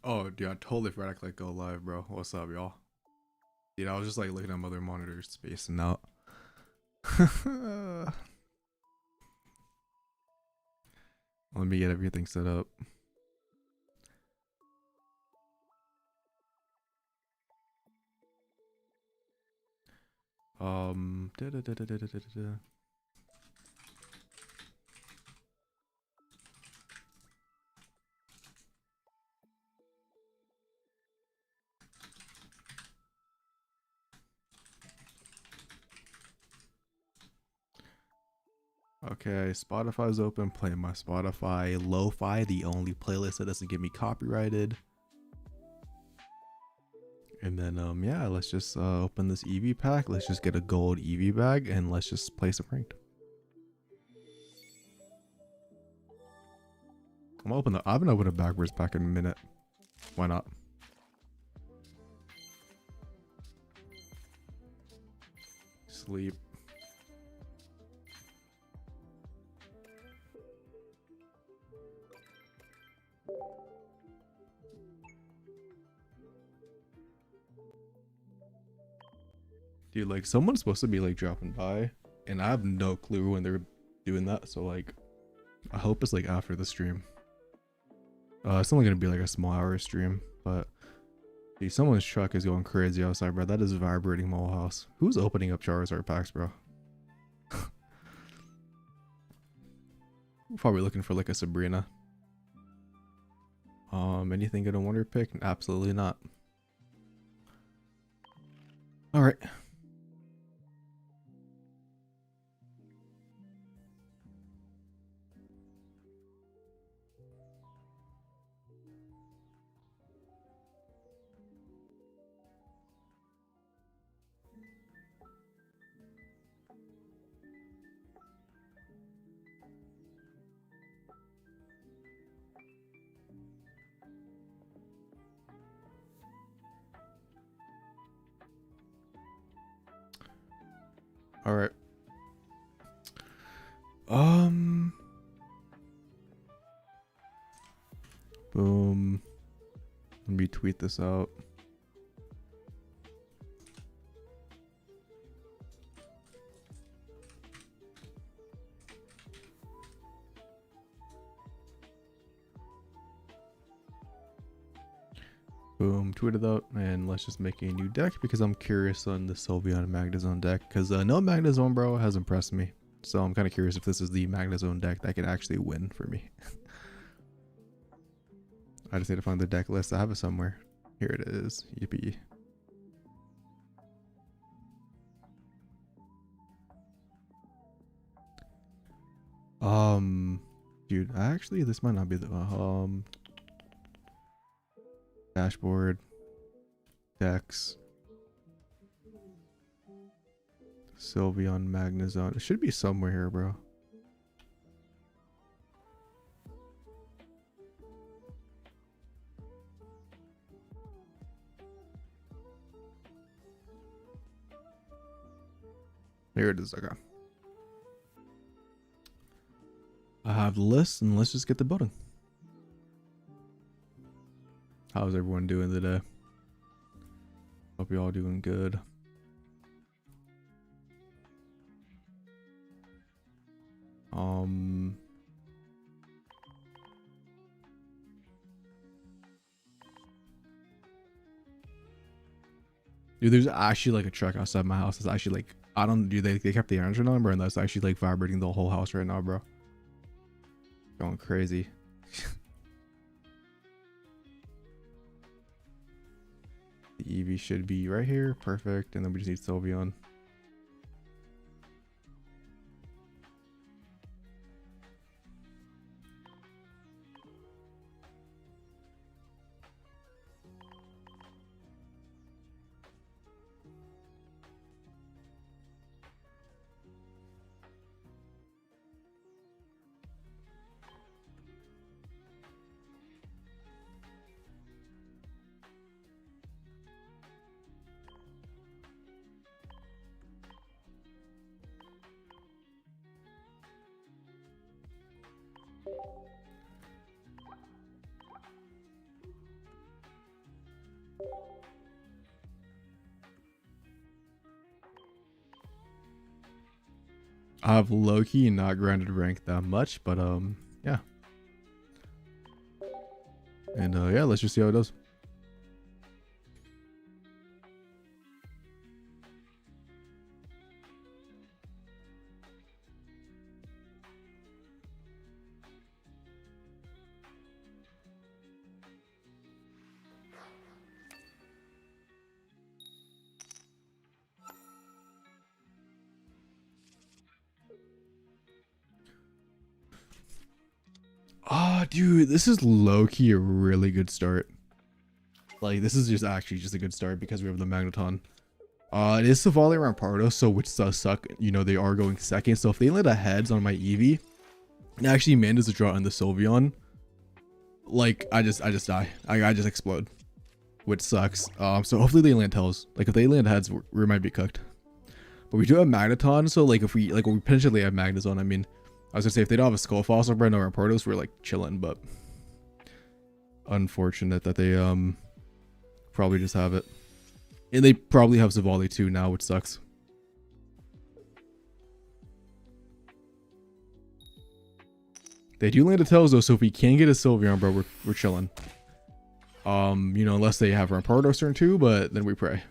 Oh, dude, I totally forgot I clicked go live, bro. What's up, y'all? Dude, I was just like looking at my other monitors, spacing out. Let me get everything set up. Da. Okay, Spotify's open. Playing my Spotify Lo-Fi, the only playlist that doesn't get me copyrighted. And then yeah, let's just open this EV pack. Let's just get a gold EV bag and let's just play some ranked. I've been opening a backwards pack in a minute. Why not? Sleep. Dude, like someone's supposed to be like dropping by, and I have no clue when they're doing that. So like, I hope it's like after the stream. It's only gonna be like a small hour stream, but dude, someone's truck is going crazy outside, bro. That is vibrating my whole house. Who's opening up Charizard packs, bro? Probably looking for like a Sabrina. Anything good in Wonder Pick? Absolutely not. All right. All right. Boom. Let me tweet this out. Boom, tweeted out, and let's just make a new deck because I'm curious on the Sylveon Magnezone deck because no Magnezone, bro, has impressed me. So I'm kind of curious if this is the Magnezone deck that can actually win for me. I just need to find the deck list. I have it somewhere. Here it is. Yippee. Dude, actually, this might not be the dashboard decks. Sylveon Magnezone. It should be somewhere here, bro. Here it is. Okay. I have the list, and let's just get the building. How's everyone doing today? Hope you're all doing good. Dude, there's actually like a truck outside my house. It's actually like, I don't do they kept the energy number, and that's actually like vibrating the whole house right now, bro. Going crazy. The EV should be right here. Perfect. And then we just need Sylveon. have low-key not grinded rank that much, but yeah. And yeah, let's just see how it does. Ah, dude, this is low-key a really good start. Like, this is just actually just a good start because we have the Magneton. It is Savali Rampardo, so which does suck. You know, they are going second. So if they land a heads on my Eevee, and actually manages to draw in the Sylveon, like I just die. I just explode, which sucks. So hopefully they land tails. Like if they land heads, we might be cooked. But we do have Magneton, so like if we potentially have Magnezone. I mean, I was gonna say if they don't have a Skull Fossil Brand or Rampardos, we're like chilling. But unfortunate that they probably just have it. And they probably have Savali too now, which sucks. They do land a Tails though, so if we can get a Sylveon, bro, we're chilling. You know, unless they have Rampardos turn 2, but then we pray.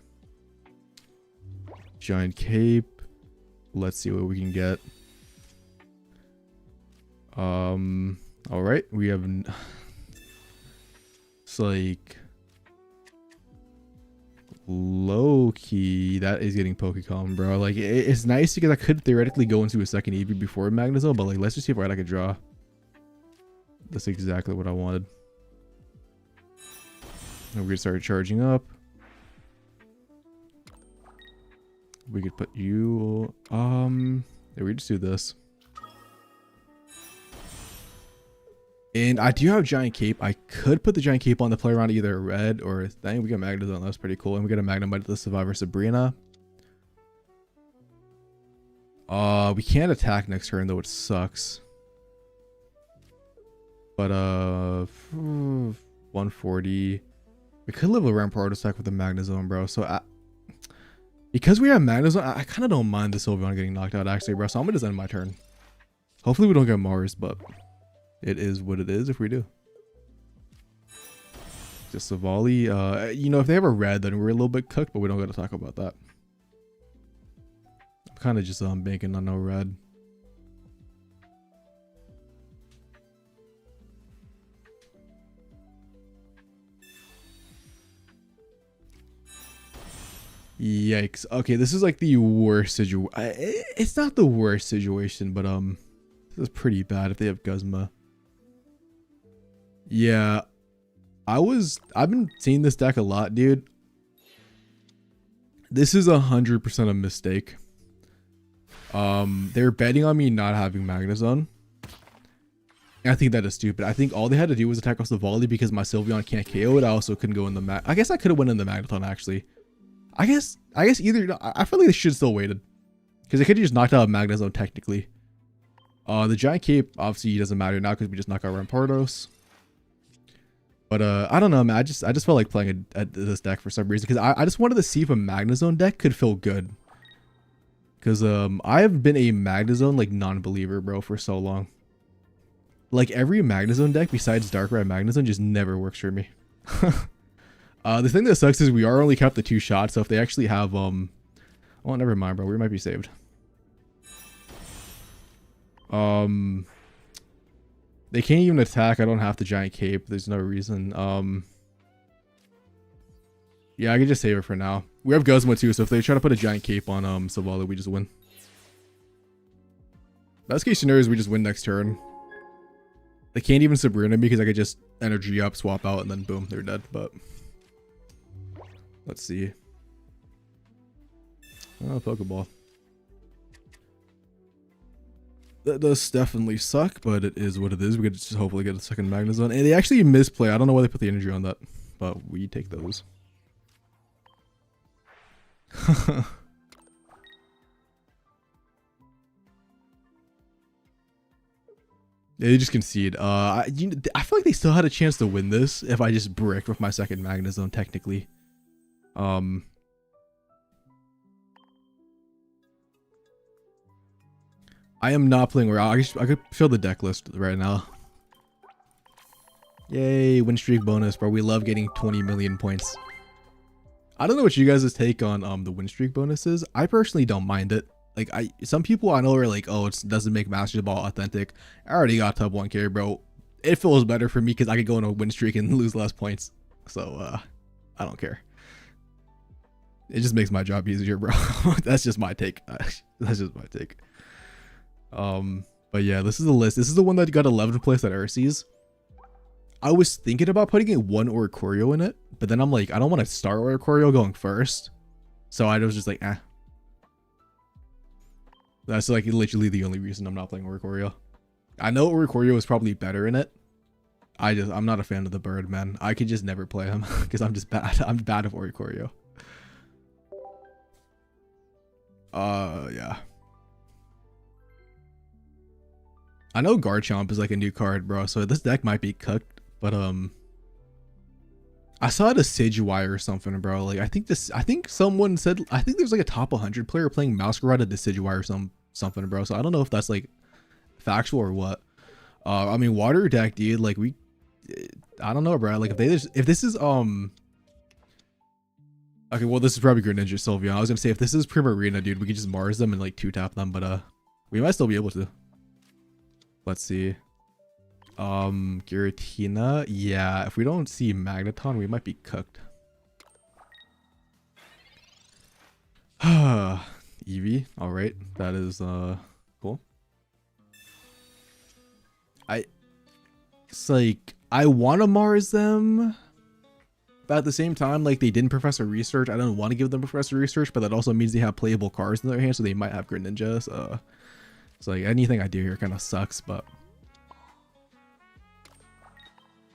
Giant Cape. Let's see what we can get. Alright, we have... It's like... Low key, that is getting Pokecom, bro. Like it's nice because I could theoretically go into a second Eevee before Magnezone, but like let's just see if I could draw. That's exactly what I wanted. And we're gonna start charging up. We could put you yeah, we just do this. And I do have Giant Cape. I could put the Giant Cape on the play around either red or a thing. We got Magnezone. That's pretty cool. And we got a Magnemite to the Survivor Sabrina. We can't attack next turn though, which sucks. But 140. We could live a Rampardo stack with the Magnezone, bro. So because we have Magnezone, I kind of don't mind the Sylveon getting knocked out actually, bro. So I'm gonna just end my turn. Hopefully we don't get Mars, but it is what it is if we do. Just Savali. You know, if they have a red, then we're a little bit cooked, but we don't got to talk about that. I'm kind of just banking on no red. Yikes. Okay, this is like the worst situation. It's not the worst situation, but this is pretty bad if they have Guzma. Yeah, I've been seeing this deck a lot, dude. This is 100% a mistake. They're betting on me not having Magnezone. I think that is stupid. I think all they had to do was attack off the volley because my Sylveon can't KO it. I also couldn't go in the I guess I could have went in the Magneton actually. I guess either I feel like they should still waited because they could have just knocked out Magnezone technically. The Giant Cape obviously doesn't matter now because we just knock out Rampardos. But I don't know, man. I just felt like playing this deck for some reason because I just wanted to see if a Magnezone deck could feel good. Because I have been a Magnezone like non-believer, bro, for so long. Like every Magnezone deck besides Darkrai Magnezone just never works for me. The thing that sucks is we are only capped to 2 shots, so if they actually have oh, never mind, bro. We might be saved. They can't even attack. I don't have the Giant Cape. There's no reason. Yeah, I can just save it for now. We have Guzma too, so if they try to put a Giant Cape on Savali, we just win. Best case scenario is we just win next turn. They can't even Sabrina me because I could just energy up, swap out, and then boom, they're dead. But let's see. Oh, Pokeball. That does definitely suck, but it is what it is. We could just hopefully get a second Magnezone. And they actually misplay. I don't know why they put the energy on that, but we take those. They just concede. I feel like they still had a chance to win this if I just bricked with my second Magnezone, technically. I am not playing Royale. I could fill the deck list right now. Yay, win streak bonus, bro. We love getting 20 million points. I don't know what you guys' take on the win streak bonuses. I personally don't mind it. Like, some people I know are like, oh, it doesn't make Masters Ball authentic. I already got top 1k, bro. It feels better for me because I could go on a win streak and lose less points. So I don't care. It just makes my job easier, bro. That's just my take. That's just my take. But yeah, this is the list. This is the one that got 11th place at Arceus. I was thinking about putting in one Oricorio in it, but then I'm like, I don't want to start Oricorio going first. So I was just like, eh. That's like literally the only reason I'm not playing Oricorio. I know Oricorio is probably better in it. I'm not a fan of the bird, man. I could just never play him because I'm just bad. I'm bad at Oricorio. Yeah. I know Garchomp is like a new card, bro, so this deck might be cooked, but I saw it a Decidueye or something, bro. Like I think someone said I think there's like a top 100 player playing Masquerade at Decidueye or something, bro. So I don't know if that's like factual or what. I mean, water deck, dude, like I don't know, bro. Like if this is okay, well, this is probably Greninja Sylveon. I was gonna say if this is Primarina, dude, we could just Mars them and like 2-tap them, but we might still be able to. Let's see. Giratina. Yeah, if we don't see Magneton, we might be cooked. Eevee. All right, that is cool. It's like I want to Mars them, but at the same time, like they didn't Professor Research. I don't want to give them Professor Research, but that also means they have playable cards in their hands, so they might have Greninja. So it's like anything I do here kind of sucks, but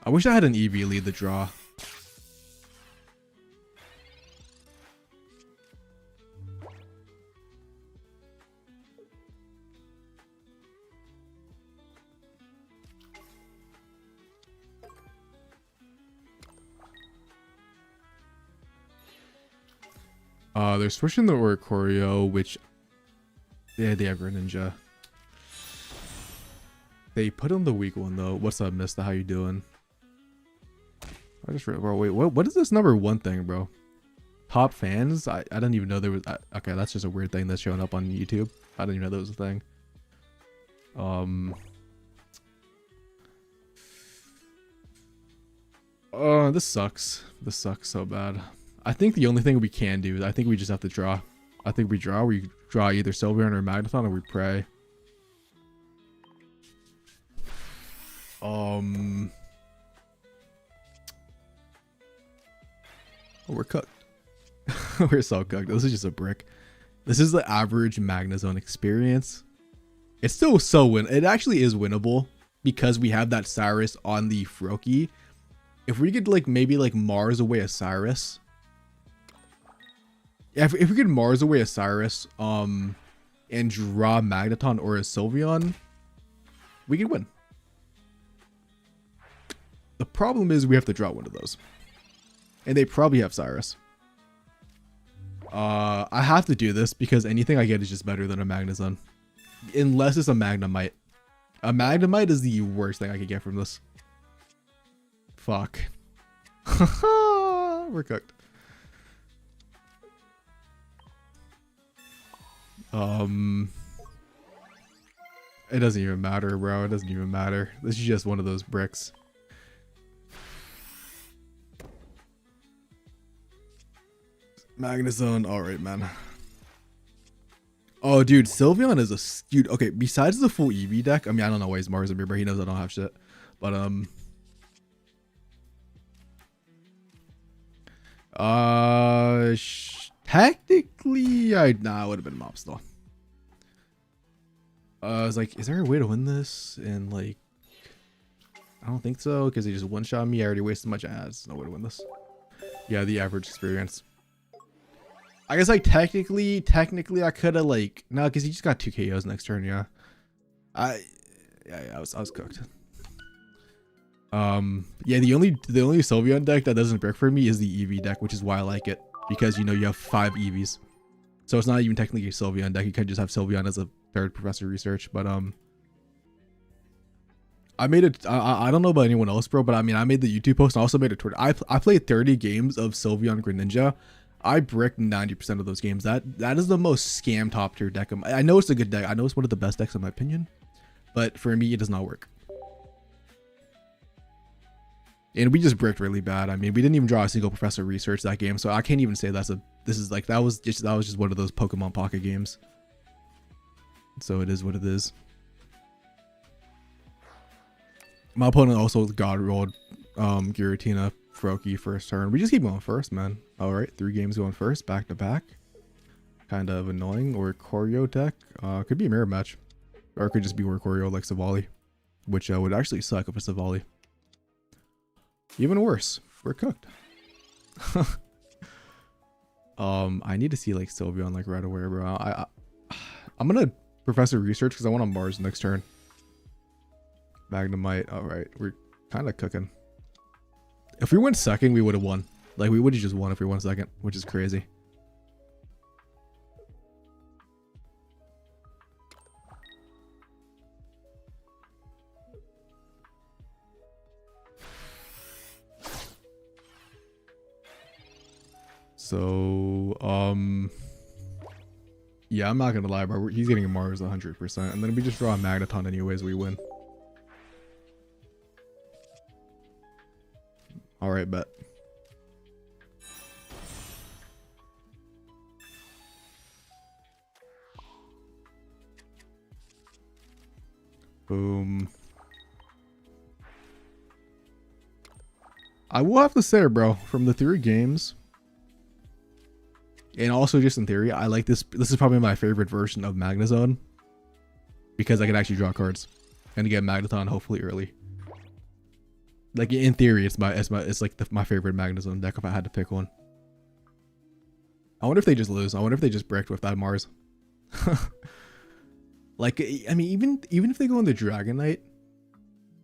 I wish I had an Eevee lead the draw. They're switching the Oricorio, which yeah, they have Greninja. They put on the weak one though. What's up, Mister? How you doing? I just read, bro. Wait, what is this #1 thing, bro? Top fans? I didn't even know there was. Okay, that's just a weird thing that's showing up on YouTube. I didn't even know that was a thing. This sucks. This sucks so bad. I think the only thing we can do is I think we just have to draw. I think we draw. We draw either Sylveon or Magneton, or we pray. Oh, we're cooked. We're so cooked. This is just a brick. This is the average Magnezone experience. It's still so it actually is winnable because we have that Cyrus on the Froakie. If we could like maybe like Mars away a Cyrus. Yeah, if we could Mars away a Cyrus, and draw Magneton or a Sylveon, we could win. The problem is we have to draw one of those. And they probably have Cyrus. I have to do this because anything I get is just better than a Magnezone. Unless it's a Magnemite. A Magnemite is the worst thing I could get from this. Fuck. We're cooked. It doesn't even matter, bro. It doesn't even matter. This is just one of those bricks. Magnezone. Alright, man. Oh, dude. Sylveon is a... Dude, okay. Besides the full Eevee deck... I mean, I don't know why he's Mars and Mirror. He knows I don't have shit. But, technically, I would have been Mops though. I was like, is there a way to win this? And like, I don't think so because he just one-shot me. I already wasted much ads. No way to win this. Yeah, the average experience. I guess like technically I could have like no, because he just got 2 KOs next turn. Yeah, I was cooked. Yeah, the only Sylveon deck that doesn't brick for me is the Eevee deck, which is why I like it because you know you have 5 Eevees, so it's not even technically a Sylveon deck. You can just have Sylveon as a third professor research, but I made it. I don't know about anyone else, bro, but I mean, I made the YouTube post and I also made a Twitter. I played 30 games of Sylveon Greninja. I bricked 90% of those games. That is the most scam top tier deck. I know it's a good deck. I know it's one of the best decks in my opinion, but for me, it does not work. And we just bricked really bad. I mean, we didn't even draw a single professor research that game, so I can't even say that was just one of those Pokemon Pocket games. So it is what it is. My opponent also god rolled Giratina Froakie first turn. We just keep going first, man. All right, 3 games going first, back to back. Kind of annoying. Or Choreo deck. Could be a mirror match, or it could just be Choreo like Savali, which would actually suck if it's Savali. Even worse, we're cooked. I need to see like Sylveon like right away, bro. I'm gonna Professor Research because I want on Mars next turn. Magnemite. All right, we're kind of cooking. If we went second, we would have won. Like we would have just won if we won second, which is crazy. So, yeah, I'm not gonna lie, bro. He's getting a Mars 100%, and then we just draw a Magneton anyways, we win. All right, bet. Boom. I will have to say, bro, from the 3 games, and also just in theory, I like this. This is probably my favorite version of Magnezone because I can actually draw cards and get Magneton hopefully early. Like in theory, it's like my favorite Magnezone deck if I had to pick one. I wonder if they just lose. I wonder if they just bricked with that Mars. Like, I mean, even if they go in the Dragonite,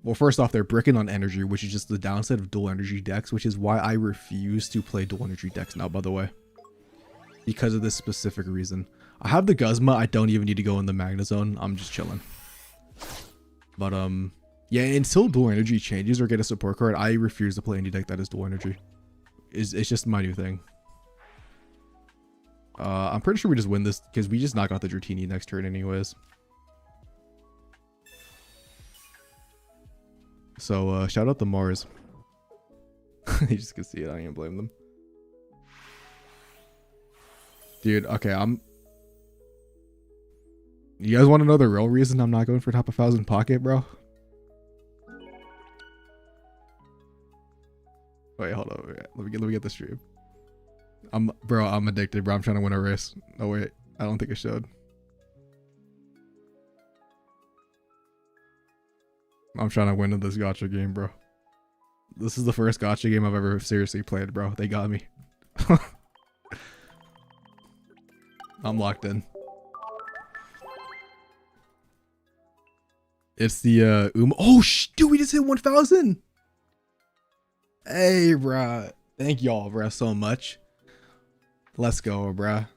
well, first off, they're bricking on energy, which is just the downside of dual energy decks, which is why I refuse to play dual energy decks now, by the way. Because of this specific reason. I have the Guzma. I don't even need to go in the Magnezone. I'm just chilling. But, yeah, until dual energy changes or get a support card, I refuse to play any deck that is dual energy. It's just my new thing. I'm pretty sure we just win this because we just knock out the Dratini next turn anyways. So, shout out to Mars. You just can see it. I don't even blame them. Dude, okay, you guys want to know the real reason I'm not going for top 1,000 pocket, bro? Wait, hold on. Wait. Let me get the stream. I'm addicted, bro. I'm trying to win a race. Oh wait, I don't think it showed. I'm trying to win in this gacha game, bro. This is the first gacha game I've ever seriously played, bro. They got me. I'm locked in. It's the Oh, dude, we just hit 1,000. Hey, bruh. Thank y'all, bruh, so much. Let's go, bruh.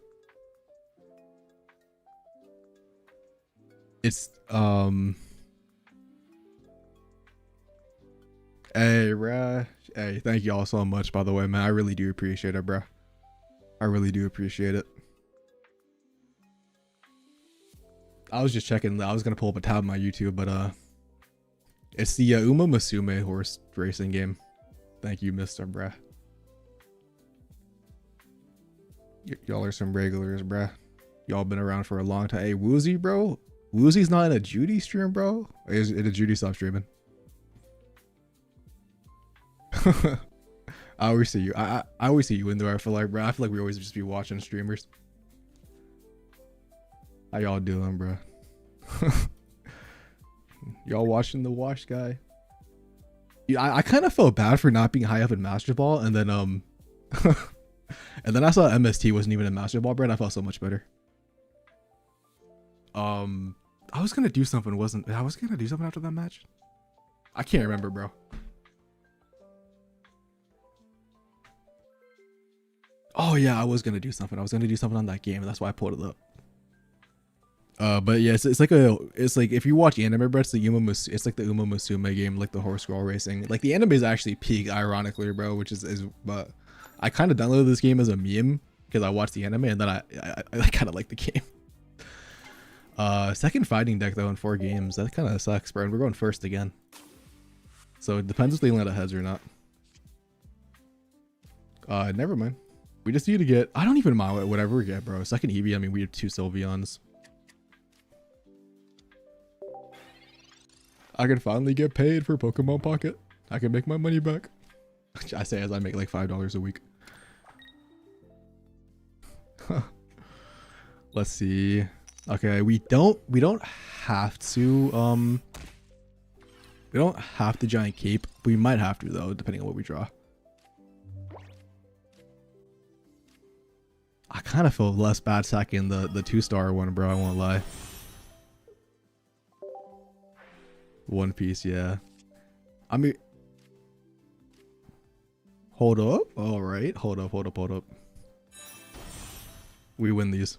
It's Hey, bruh. Hey, thank y'all so much, by the way, man. I really do appreciate it, bruh. I really do appreciate it. I was just checking. I was gonna pull up a tab on my YouTube, but it's the Uma Musume horse racing game. Thank you, Mr. Bruh. Y'all are some regulars, bruh. Y'all been around for a long time. Hey, Woozy, bro. Woozy's not in a Judy stream, bro. Is it a Judy stop streaming? I always see you. I always see you in there. I feel like, bro. I feel like we always just be watching streamers. How y'all doing, bro? Y'all watching the Wash guy? Yeah, I kind of felt bad for not being high up in Master Ball, and then and then I saw MST wasn't even in Master Ball, bro. And I felt so much better. I was gonna do something, I was gonna do something after that match. I can't remember, bro. Oh yeah, I was gonna do something. I was gonna do something on that game, and that's why I pulled it up. But yeah, it's like if you watch anime, bro, it's it's like the Uma Musume game, like the horse scroll racing. Like the anime is actually peak, ironically, bro, which is but I kind of downloaded this game as a meme because I watched the anime and then I kind of like the game. Second fighting deck though in 4 games. That kind of sucks, bro. And we're going first again. So it depends if they land a heads or not. Never mind. We just need to get, I don't even mind whatever we get, bro. Second Eevee, I mean, we have 2 Sylveons. I can finally get paid for Pokemon Pocket. I can make my money back. I say as I make like $5 a week. Let's see. Okay, we don't have to we don't have to giant cape. We might have to though, depending on what we draw. I kind of feel less bad sacking the 2-star one, bro. I won't lie. One Piece, yeah. I mean, hold up. All right, hold up. We win these.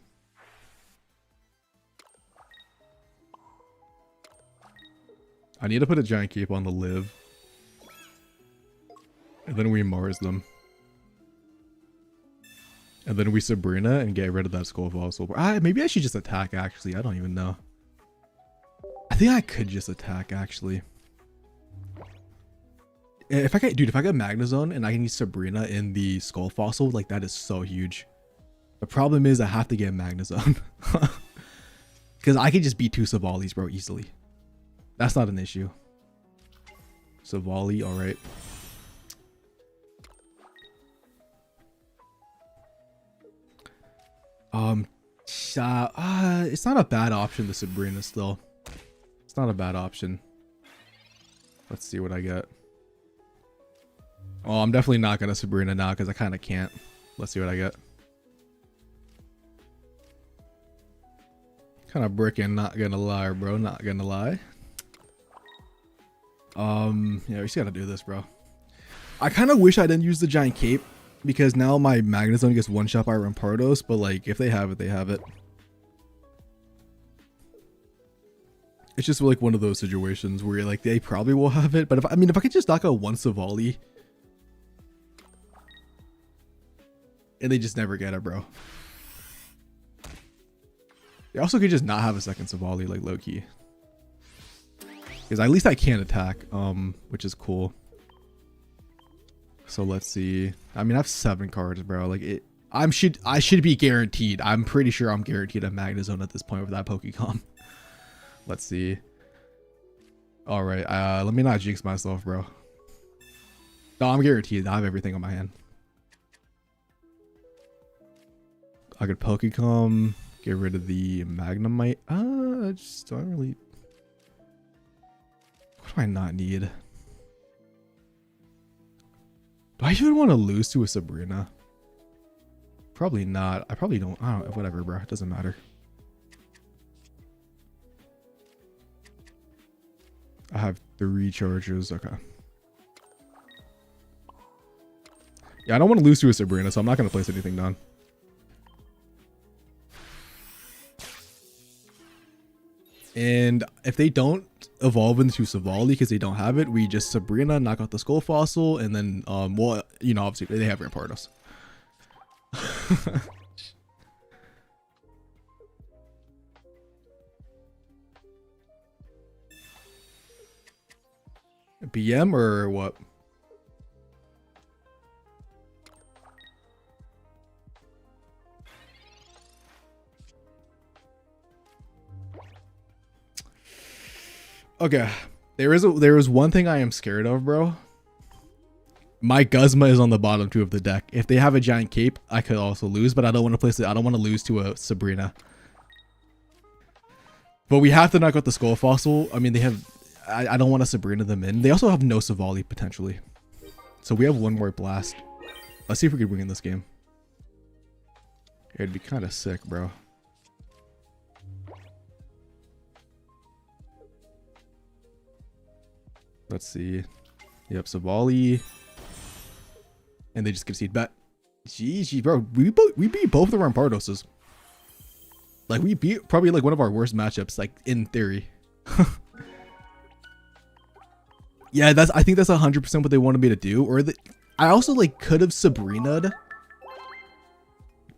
I need to put a giant cape on the live. And then we Mars them. And then we Sabrina and get rid of that Skull Fossil. Maybe I should just attack, actually. I don't even know. I think I could just attack, actually. If I get Magnezone and I can use Sabrina in the Skull Fossil, like that is so huge. The problem is I have to get Magnezone. Because I could just beat 2 Savalis, bro, easily. That's not an issue. Savali, alright. It's not a bad option, the Sabrina still. It's not a bad option. Let's see what I get. Oh, I'm definitely not gonna Sabrina now because I kind of can't. Let's see what I get. Kind of bricking, not gonna lie, bro. Not gonna lie. Yeah, we just gotta do this, bro. I kind of wish I didn't use the giant cape because now my Magnezone gets one shot by Rampardos, but like if they have it, they have it. It's just like one of those situations where like they probably will have it, but if I could just knock out one Savali and they just never get it, bro. They also could just not have a second Savali, like low key. Because at least I can attack, which is cool. So let's see. I mean, I have 7 cards, bro. Like I should be guaranteed. I'm pretty sure I'm guaranteed a Magnezone at this point with that Pokecom. Let's see. All right, let me not jinx myself, bro. No, I'm guaranteed. I have everything on my hand. I could Pokecom, get rid of the Magnemite. I just don't really. What do I not need? Do I even want to lose to a Sabrina? Probably not. I probably don't. I don't know. Whatever, bro. It doesn't matter. I have 3 charges. Okay. Yeah, I don't want to lose to a Sabrina, so I'm not going to place anything down. And if they don't evolve into Savali because they don't have it, we just Sabrina, knock out the Skull Fossil, and then, well, you know, obviously they have Rampardos. BM or what? Okay, there is one thing I am scared of, bro. My Guzma is on the bottom 2 of the deck. If they have a giant cape, I could also lose, but I don't want to place it. I don't want to lose to a Sabrina. But we have to knock out the Skull Fossil. I mean, they have. I don't want to Sabrina them in. They also have no Savali potentially, so we have 1 more blast. Let's see if we can win in this game. It'd be kind of sick, bro. Let's see. Yep, Savali. And they just concede bet. GG, bro. We beat both the Rampardoses. Like we beat probably like one of our worst matchups, like in theory. Yeah, I think that's 100% what they wanted me to do. Or I also like could have Sabrina'd,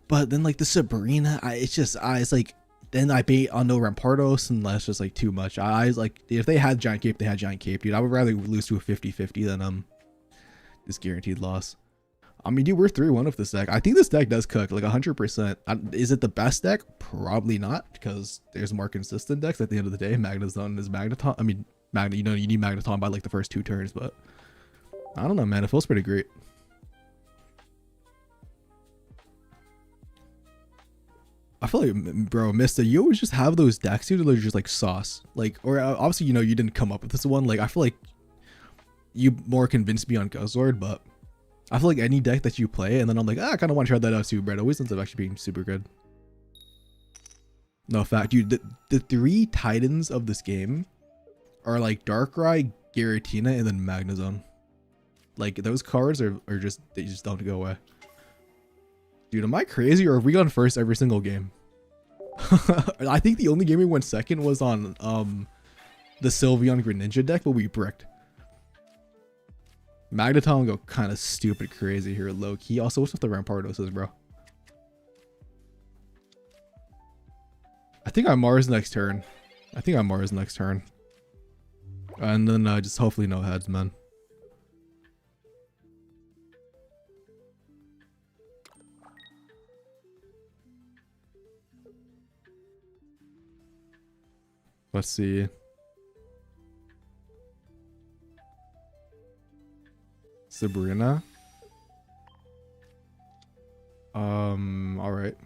but then like the Sabrina, it's like then I bait on no Rampardos, and that's just like too much. I was like, if they had Giant Cape, they had Giant Cape, dude. I would rather lose to a 50-50 than this guaranteed loss. I mean, dude, we're 3-1 with this deck. I think this deck does cook like 100%. Is it the best deck? Probably not, because there's more consistent decks at the end of the day. Magnezone is Magneton. I mean, you know, you need Magneton by like the first 2 turns, but I don't know, man. It feels pretty great. I feel like, bro, Mista, you always just have those decks, dude, that are just like sauce. Like, or obviously, you know, you didn't come up with this one. Like, I feel like you more convinced me on Guzzlord, but I feel like any deck that you play, and then I'm like, I kind of want to try that out too, bro. It always ends up actually being super good. No, fact, dude, the 3 Titans of this game are like Darkrai, Giratina, and then Magnezone. Like, those cards are just, they just don't go away. Dude, am I crazy, or have we gone first every single game? I think the only game we went second was on the Sylveon Greninja deck, but we bricked. Magneton will go kind of stupid crazy here, low key. Also, what's with the Rampardos, bro? I think I'm Mars next turn. And then just hopefully no heads, man. Let's see. Sabrina. All right.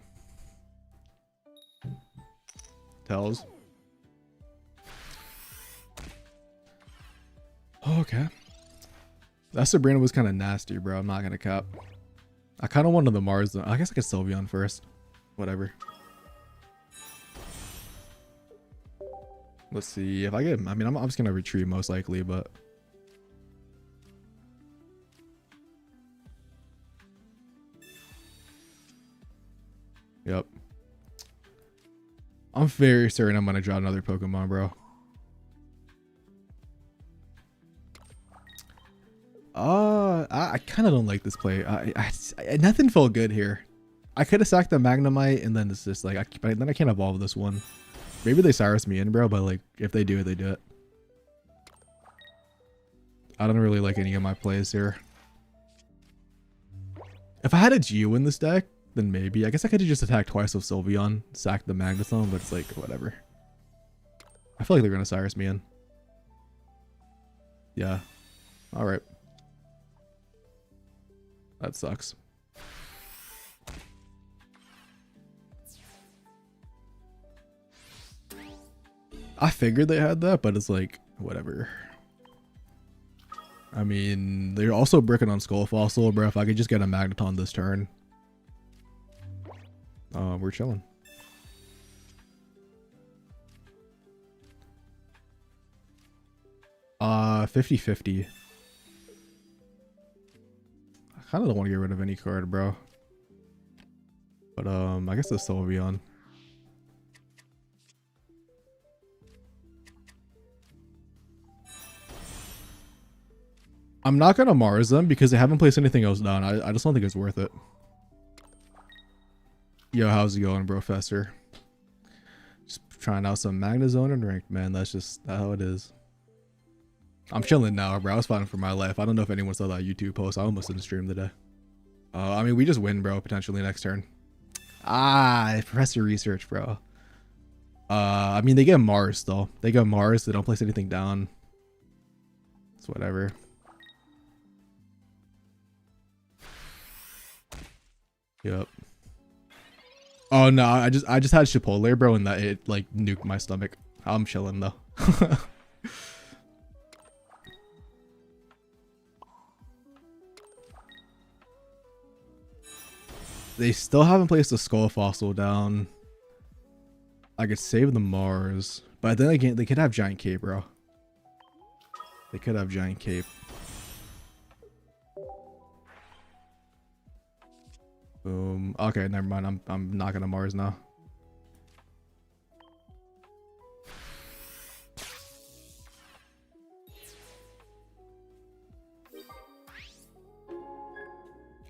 Tells. Okay. That Sabrina was kind of nasty, bro. I'm not gonna cap. I kind of wanted the Mars. I guess I could Sylveon first. Whatever. Let's see if I get. I mean, I'm just gonna retreat most likely, but yep. I'm very certain I'm gonna draw another Pokemon, bro. I kind of don't like this play. Nothing felt good here. I could have sacked the Magnemite, and then it's just like, but then I can't evolve this one. Maybe they Cyrus me in, bro, but like, if they do it, they do it. I don't really like any of my plays here. If I had a Geo in this deck, then maybe. I guess I could have just attacked twice with Sylveon, sacked the Magneton, but it's like, whatever. I feel like they're going to Cyrus me in. Yeah. Alright. That sucks. I figured they had that, but it's like, whatever. I mean, they're also bricking on Skull Fossil, bro. If I could just get a Magneton this turn. We're chilling. Uh, 50-50. I kind of don't want to get rid of any card, bro. But, I guess the Sylveon. I'm not gonna Mars them because they haven't placed anything else down. I just don't think it's worth it. Yo, how's it going, Professor? Just trying out some Magnezone and ranked, man. That's just how it is. I'm chilling now, bro. I was fighting for my life. I don't know if anyone saw that YouTube post. I almost didn't stream today. I mean, we just win, bro, potentially next turn. Ah, Professor Research, bro. I mean, they get Mars, though. They get Mars. They don't place anything down. It's whatever. Yep. Oh no, I just had Chipotle, bro, and that it like nuked my stomach. I'm chilling though. They still haven't placed a Skull Fossil down. I could save the Mars, but then again, they could have Giant Cape, bro. They could have Giant Cape. Boom. Okay, never mind. I'm not gonna Mars now.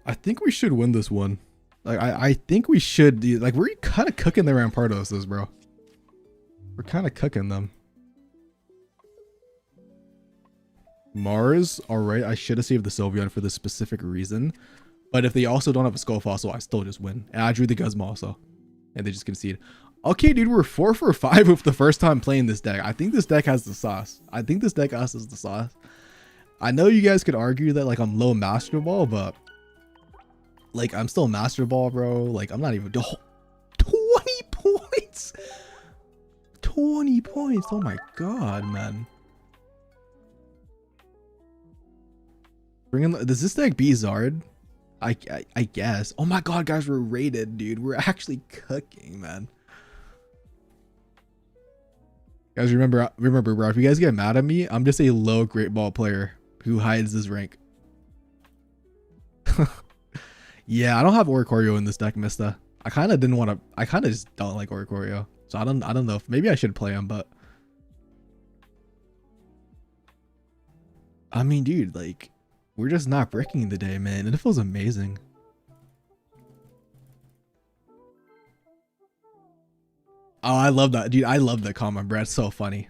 I think we should win this one. Like, I think we should. Dude. Like, we're kind of cooking the Rampardos, bro. We're kind of cooking them. Mars, alright. I should have saved the Sylveon for this specific reason. But if they also don't have a Skull Fossil, I still just win. And I drew the Guzma also. And they just concede. Okay, dude, we're 4 for 5 with the first time playing this deck. I think this deck has the sauce. I think this deck has the sauce. I know you guys could argue that, like, I'm low Master Ball, but... Like, I'm still Master Ball, bro. Like, I'm not even... 20 points! 20 points! Oh my god, man. Bring in... Does this deck beat Zard? I guess. Oh my god, guys, we're rated, dude. We're actually cooking, man. Guys, remember, bro, if you guys get mad at me, I'm just a low Great Ball player who hides his rank. Yeah, I don't have Oricorio in this deck, Mista. I kind of didn't want to. I kind of just don't like Oricorio, so I don't know if maybe I should play him, but I mean, dude, like, we're just not bricking today, man, and it feels amazing. Oh, I love that, dude. I love the comment, bro. It's so funny.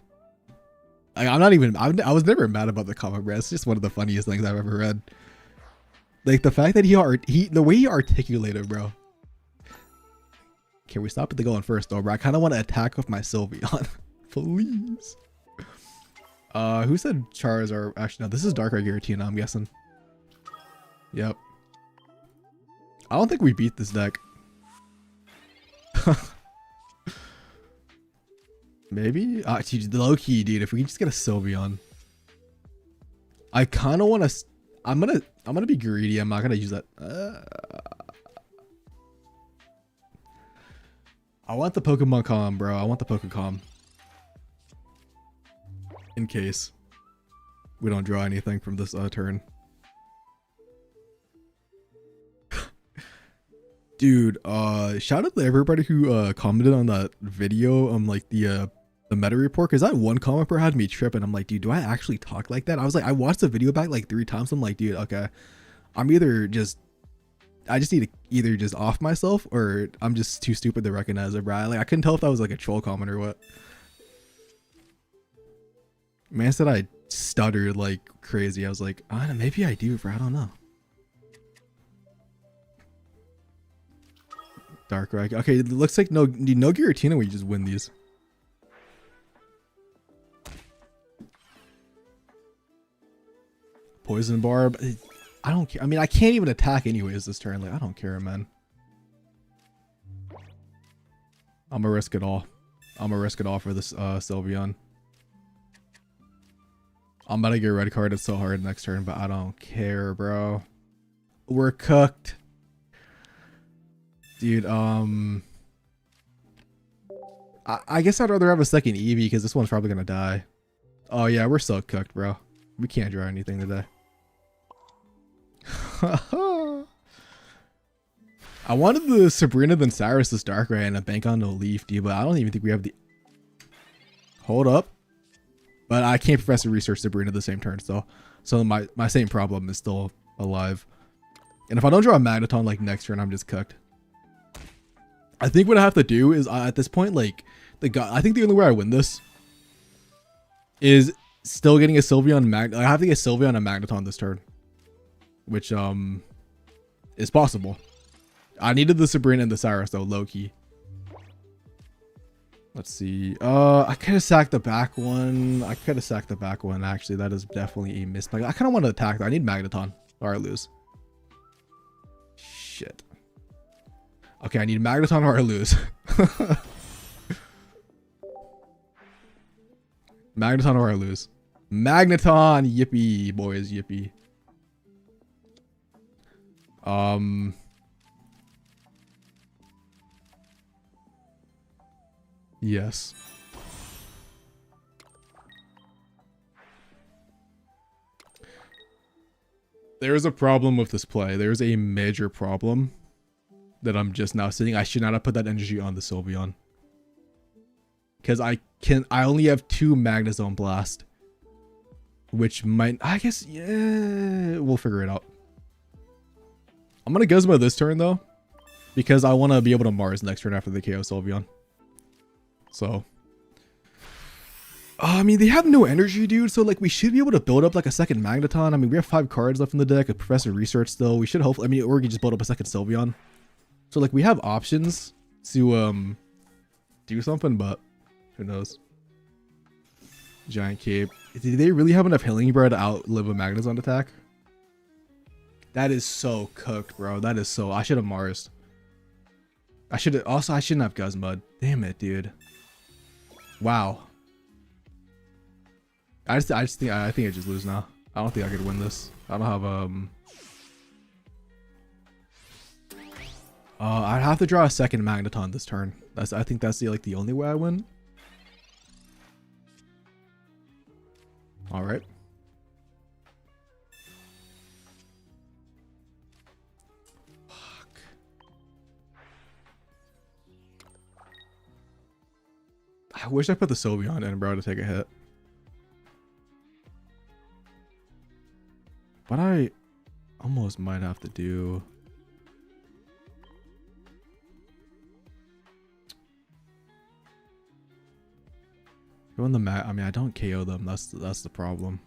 Like, I'm not even. I was never mad about the comment, bro. It's just one of the funniest things I've ever read. Like, the fact that the way he articulated, bro. Can we stop at the going first, though, bro? I kind of want to attack with my Sylveon. Please. Who said Charizard? Actually, no, this is Darkrai Giratina, I'm guessing. Yep. I don't think we beat this deck. Maybe? Dude, low key, dude, if we can just get a Sylveon. I kind of want to... I'm gonna be greedy. I'm not gonna use that. I want the Pokemon Calm, bro. I want the Pokecalm. In case we don't draw anything from this turn. Dude, shout out to everybody who commented on that video on like the meta report, because that one commenter had me tripping. I'm like, dude, do I actually talk like that? I was like, I watched the video back like 3 times. I'm like, dude, okay, I just need to either just off myself or I'm just too stupid to recognize it, bro. Like, I couldn't tell if that was like a troll comment or what. Man said I stuttered like crazy. I was like, I don't know, maybe I do, bro. I don't know. Darkrai. Okay, it looks like no Giratina. We just win these. Poison Barb. I don't care. I mean, I can't even attack anyways this turn. Like, I don't care, man. I'm gonna risk it all. I'm gonna risk it all for this Sylveon. I'm about to get red carded so hard next turn, but I don't care, bro. We're cooked. Dude, I guess I'd rather have a second Eevee because this one's probably gonna die. Oh yeah, we're so cooked, bro. We can't draw anything today. I wanted the Sabrina then Cyrus's Darkrai and a bank on no Leaf, dude, but I don't even think we have the... Hold up. But I can't Professor Research Sabrina the same turn, so my same problem is still alive. And if I don't draw a Magneton like next turn, I'm just cooked. I think what I have to do is at this point, like, I think the only way I win this is still getting a Sylveon I have to get Sylveon and Magneton this turn, which is possible. I needed the Sabrina and the Cyrus though, low key. Let's see. I could have sacked the back one. Actually, that is definitely a miss. Like, I kind of want to attack that. I need Magneton or I lose. Shit. Okay, I need Magneton or I lose. Magneton or I lose. Magneton! Yippee, boys, yippee. Yes. There's a problem with this play. There's a major problem that I'm just now seeing. I should not have put that energy on the Sylveon. Because I only have 2 Magnezone Blast. Which might, I guess, yeah, we'll figure it out. I'm gonna Guzma this turn though, because I want to be able to Mars next turn after the KO Sylveon. So, I mean, they have no energy, dude. So like, we should be able to build up like a second Magneton. I mean, we have 5 cards left in the deck. A Professor Research still. We should hopefully. I mean, or we can just build up a second Sylveon. So like, we have options to do something, but who knows? Giant Cape. Do they really have enough healing, bro, to outlive a Magneton attack? That is so cooked, bro. That is so. I should have Mars. I should have. Also, I shouldn't have Guzmud. Damn it, dude. Wow. I think I just lose now. I don't think I could win this. I don't have I'd have to draw a second Magneton this turn. I think that's the only way I win. All right. Fuck. I wish I put the Sylveon in, bro, to take a hit. But I almost might have to do. Go in the mat. I mean, I don't KO them. That's the problem.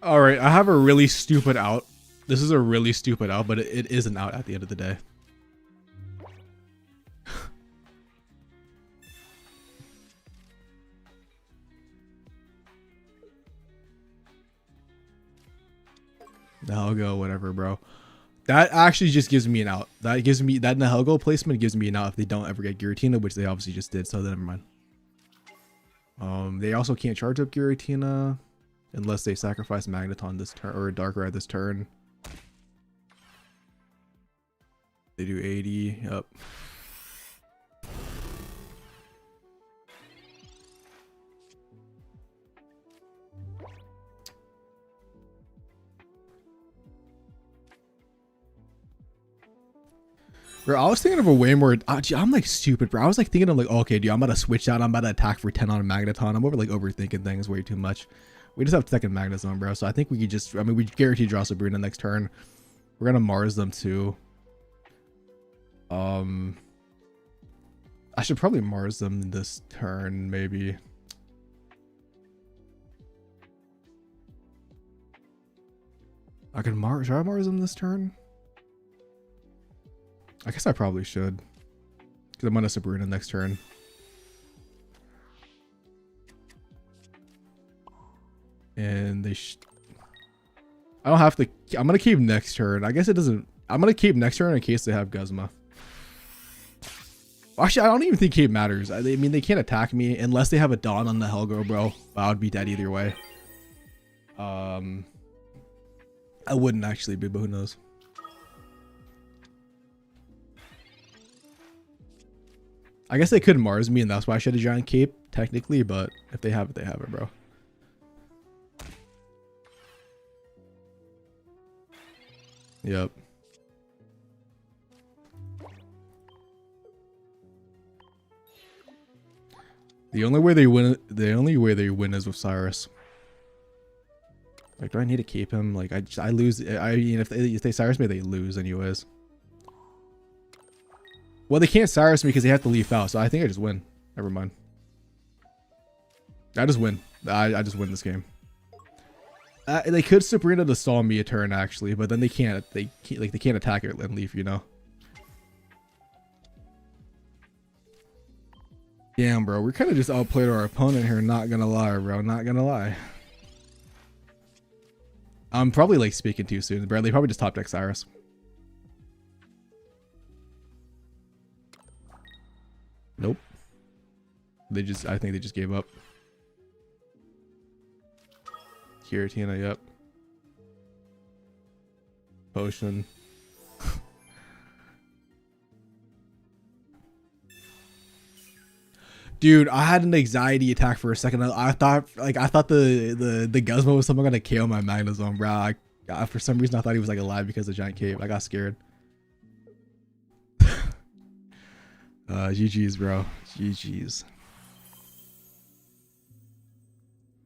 All right, I have a really stupid out. This is a really stupid out, but it is an out at the end of the day. Nihilego, whatever, bro. That actually just gives me an out. That Nihilego placement gives me an out if they don't ever get Giratina, which they obviously just did, so then never mind. They also can't charge up Giratina unless they sacrifice Magneton this turn or Darkrai this turn. They do 80. Yep. Bro, I was thinking of a way more. I'm like stupid, bro. I was like thinking of like, okay, dude, I'm about to switch out. I'm about to attack for 10 on a Magneton. I'm overthinking things way too much. We just have second Magneton, bro. So I think we could just. I mean, we guarantee draw Sabrina next turn. We're gonna Mars them too. I should probably Mars them this turn, maybe. I can Mars. Should I Mars them this turn? I guess I probably should, because I'm gonna Sabrina next turn. And they I don't have to. I'm gonna keep next turn. I guess it doesn't. I'm gonna keep next turn in case they have Guzma. Actually, I don't even think Cape matters. I mean, they can't attack me unless they have a Dawn on the Nihilego, bro. I would be dead either way. I wouldn't actually be, but who knows? I guess they could Mars me, and that's why I should have Giant Cape, technically, but if they have it, they have it, bro. Yep. The only way they win is with Cyrus. Like, do I need to keep him? Like, I lose. I mean, if they Cyrus me, they lose anyways. Well, they can't Cyrus me because they have to leaf out, so I think I just win. Never mind. I just win. I just win this game. They could Sabrina to stall me a turn actually, but then they can't. They can't attack it and leaf, you know. Damn, bro, we kind of just outplayed our opponent here. Not gonna lie, bro. Not gonna lie. I'm probably like speaking too soon, bro. They probably just top deck Cyrus. Nope. I think they just gave up. Giratina, yep. Potion. Dude, I had an anxiety attack for a second. I thought the Guzma was someone gonna KO my Magnezone, bro. For some reason I thought he was like alive because of Giant Cape. I got scared. GG's, bro. GG's.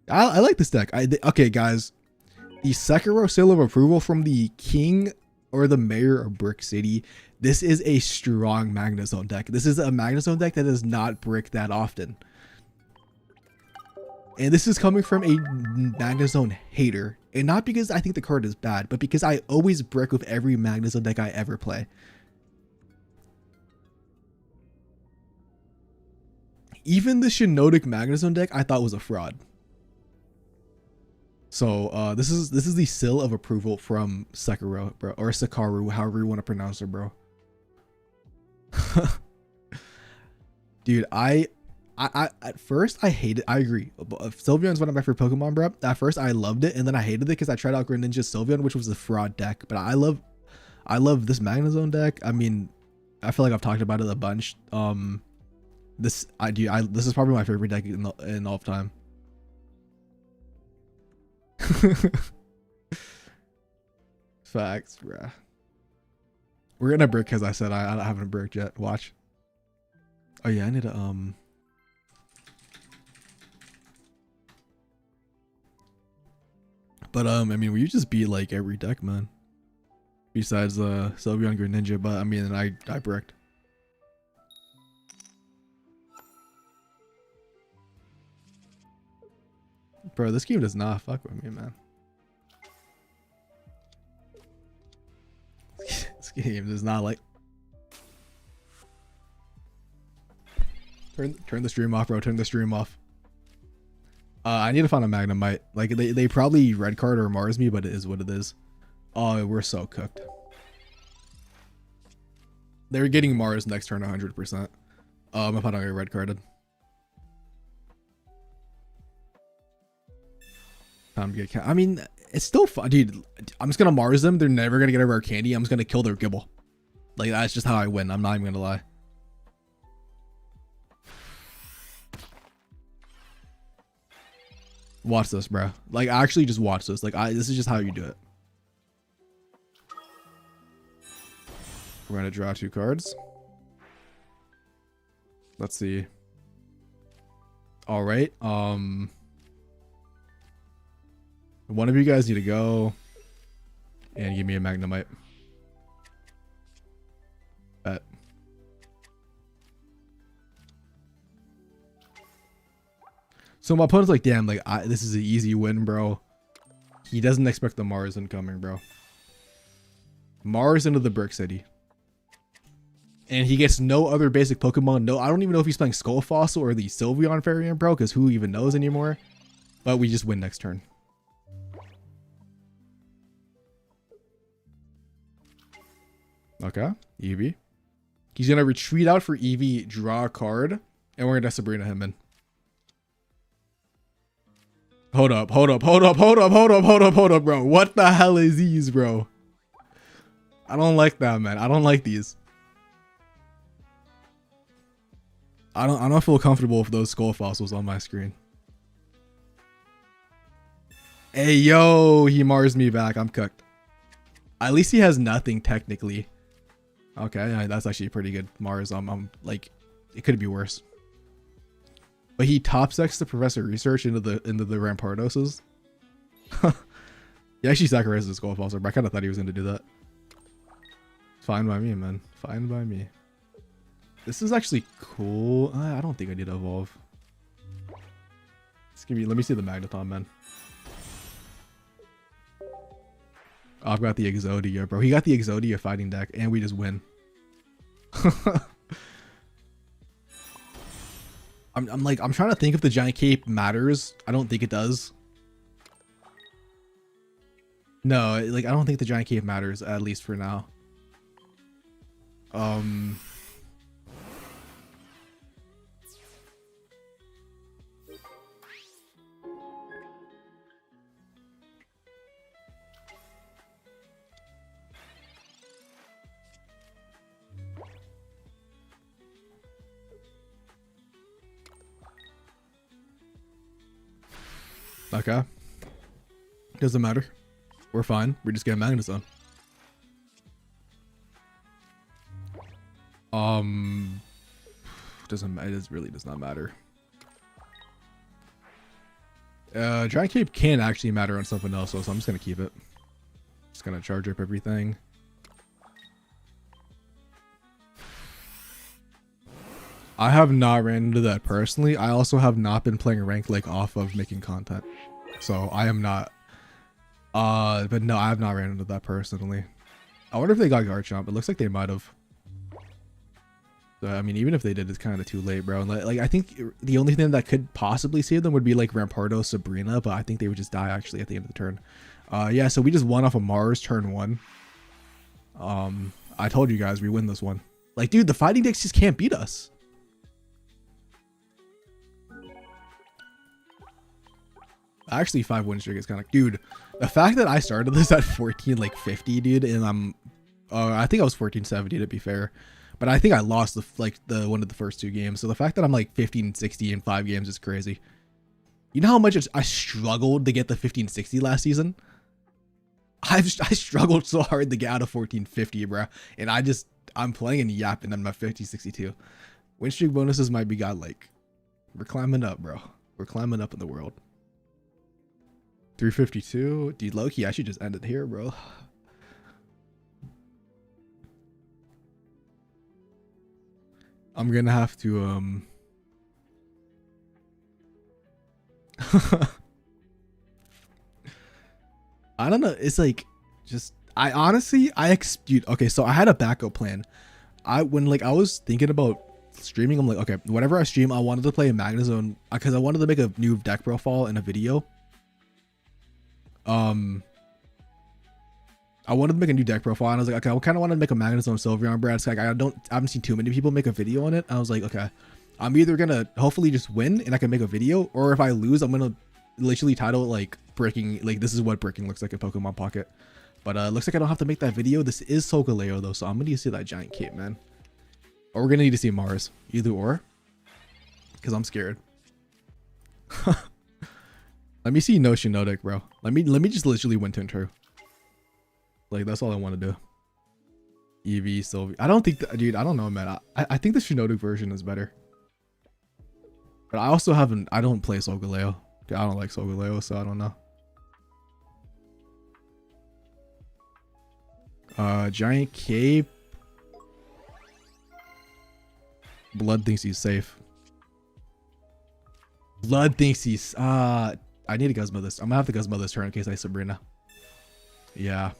I like this deck. Okay, guys. The Sekiro seal of approval from the king or the mayor of Brick City. This is a strong Magnezone deck. This is a Magnezone deck that does not brick that often. And this is coming from a Magnezone hater. And not because I think the card is bad, but because I always brick with every Magnezone deck I ever play. Even the Shiinotic Magnezone deck I thought was a fraud. So this is the seal of approval from Sekiro, bro, or Sakaru, however you want to pronounce it, bro. Dude, I at first I hated. I agree. Sylveon's one of my favorite Pokemon, bro. At first I loved it, and then I hated it because I tried out Greninja Sylveon, which was a fraud deck. But I love this Magnezone deck. I mean, I feel like I've talked about it a bunch. This is probably my favorite deck in all of time. Facts, bruh. We're gonna brick because I said I haven't bricked yet. Watch. Oh yeah, I need to But I mean, we just beat like every deck, man. Besides Sylveon Greninja, but I mean, I bricked. Bro, this game does not fuck with me, man. This game does not like. Turn the stream off, bro. Turn the stream off. I need to find a Magnemite. Like they probably red card or Mars me, but it is what it is. Oh, we're so cooked. They're getting Mars next turn 100%. If I don't get red carded. Time to get. I mean, it's still fun, dude. I'm just gonna Mars them. They're never gonna get a rare candy. I'm just gonna kill their Gibble. Like that's just how I win. I'm not even gonna lie. Watch this, bro. Like actually, just watch this. Like this is just how you do it. We're gonna draw 2 cards. Let's see. All right. One of you guys need to go and give me a Magnemite. Bet. So my opponent's like, damn, like this is an easy win, bro. He doesn't expect the Mars incoming, bro. Mars into the Brick City. And he gets no other basic Pokemon. No, I don't even know if he's playing Skull Fossil or the Sylveon variant, bro, because who even knows anymore? But we just win next turn. Okay, Eevee. He's gonna retreat out for Eevee, draw a card, and we're gonna Sabrina him in. Hold up, bro. What the hell is these, bro? I don't like that, man. I don't like these. I don't feel comfortable with those Skull Fossils on my screen. Hey, yo, he Mars me back. I'm cooked. At least he has nothing technically. Okay, that's actually pretty good. Mars, I'm like, it could be worse. But he top decks the Professor Research into the Rampardoses. He actually sacrificed the Skull Fossil, but I kind of thought he was going to do that. Fine by me, man. Fine by me. This is actually cool. I don't think I need to evolve. Let me see the Magneton, man. Oh, I've got the Exodia, bro. He got the Exodia fighting deck, and we just win. I'm trying to think if the Giant Cape matters. I don't think it does. No, like I don't think the Giant Cape matters, at least for now. Okay. Doesn't matter. We're fine. We're just getting Magnezone. doesn't, it really does not matter. Giant Cape can actually matter on something else, so I'm just gonna keep it. Just gonna charge up everything. I have not ran into that personally. I also have not been playing rank like off of making content, so I am not. But no, I have not ran into that personally. I wonder if they got Garchomp. It looks like they might have. So, I mean, even if they did, it's kind of too late, bro. And like, I think the only thing that could possibly save them would be like Rampardo, Sabrina, but I think they would just die actually at the end of the turn. Yeah, so we just won off of Mars turn 1. I told you guys we win this one. Like, dude, the Fighting Decks just can't beat us. Actually, 5 win streak is kind of, dude. The fact that I started this at 14 like 50, dude, and I'm, I think I was 1470 to be fair. But I think I lost the one of the first 2 games. So the fact that I'm like 1560 in 5 games is crazy. You know how much I struggled to get the 1560 last season? I struggled so hard to get out of 1450, bro. And I'm playing and yapping on my 1562. Win streak bonuses might be godlike. We're climbing up, bro. We're climbing up in the world. 352. Dude, low-key, I should just end it here, bro. I'm gonna have to I don't know, it's like just dude, okay, so I had a backup plan. When I was thinking about streaming, I'm like, okay, whenever I stream, I wanted to play a Magnezone because I wanted to make a new deck profile in a video. I wanted to make a new deck profile, and I was like, okay, I kind of want to make a Magnezone Sylveon Brad. Like, I haven't seen too many people make a video on it. I was like, okay, I'm either gonna hopefully just win and I can make a video, or if I lose, I'm gonna literally title it like breaking, like this is what breaking looks like in Pokemon Pocket. But it looks like I don't have to make that video. This is Solgaleo though, so I'm gonna need to see that Giant Cape, man. Or we're gonna need to see Mars, either or, because I'm scared. Let me see no Shiinotic, bro. Let me just literally win turn 2. Like, that's all I want to do. Eevee, Sylvie. I don't think dude, I don't know, man. I think the Shiinotic version is better. But I also I don't play Solgaleo. I don't like Solgaleo, so I don't know. Giant Cape. Blood thinks he's safe. Blood thinks he's I need to Guzma this. I'm gonna have to Guzma this turn in case I Sabrina. Yeah.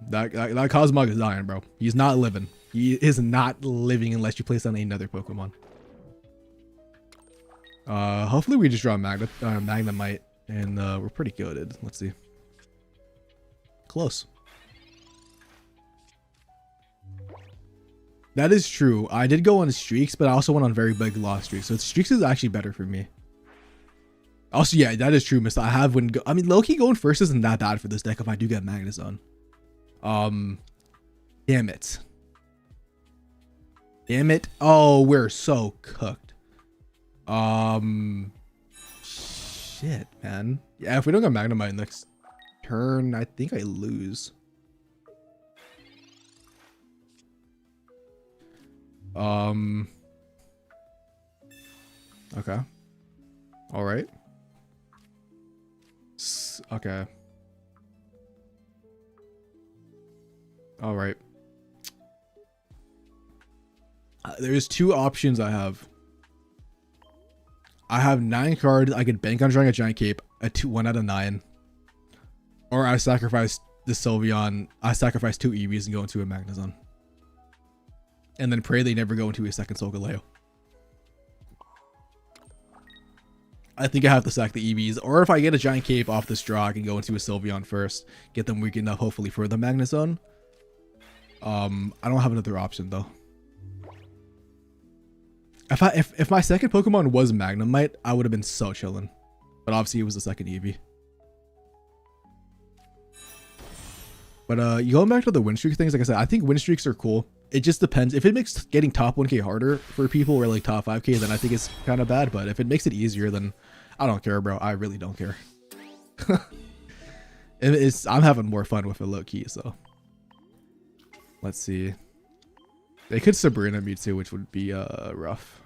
That Cosmog is dying, bro. He's not living. He is not living unless you place on another Pokemon. Hopefully we just draw Magnemite, and we're pretty good. Let's see. Close. That is true. I did go on streaks, but I also went on very big loss streaks. So streaks is actually better for me. Also, yeah, that is true, Mister. I mean, low-key going first isn't that bad for this deck if I do get Magnezone. Damn it. Damn it. Oh, we're so cooked. Shit, man. Yeah, if we don't get Magnemite next turn, I think I lose. Okay. All right. Okay. All right. There's 2 options I have. I have 9 cards. I could bank on drawing a Giant Cape, 1 out of 9. Or I sacrifice the Sylveon. I sacrifice 2 Eevees and go into a Magnezone. And then pray they never go into a second Solgaleo. I think I have to sack the Eevees. Or if I get a Giant Cape off this draw, I can go into a Sylveon first. Get them weak enough, hopefully, for the Magnezone. I don't have another option, though. If my second Pokemon was Magnemite, I would have been so chillin'. But obviously, it was the second Eevee. But you going back to the win streak things, like I said, I think win streaks are cool. It just depends. If it makes getting top 1k harder for people or like top 5k, then I think it's kind of bad. But if it makes it easier, then I don't care, bro. I really don't care. I'm having more fun with it low key, so. Let's see. They could Sabrina me too, which would be rough.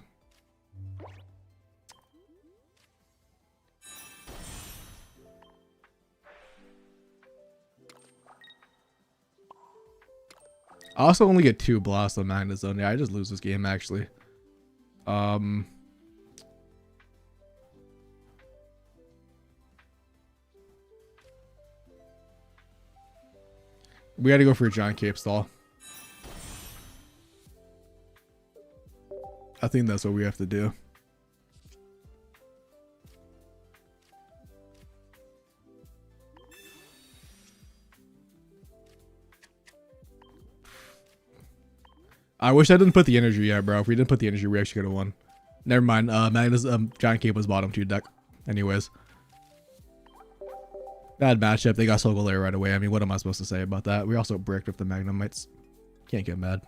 I also only get 2 blasts on Magnezone. Yeah, I just lose this game actually. We gotta go for a Giant Cape stall. I think that's what we have to do. I wish I didn't put the energy yet, bro. If we didn't put the energy, we actually could have won. Never mind. Giant Cape was bottom 2 deck. Anyways. Bad matchup. They got Solgaleo right away. I mean, what am I supposed to say about that? We also bricked with the Magnemites. Can't get mad.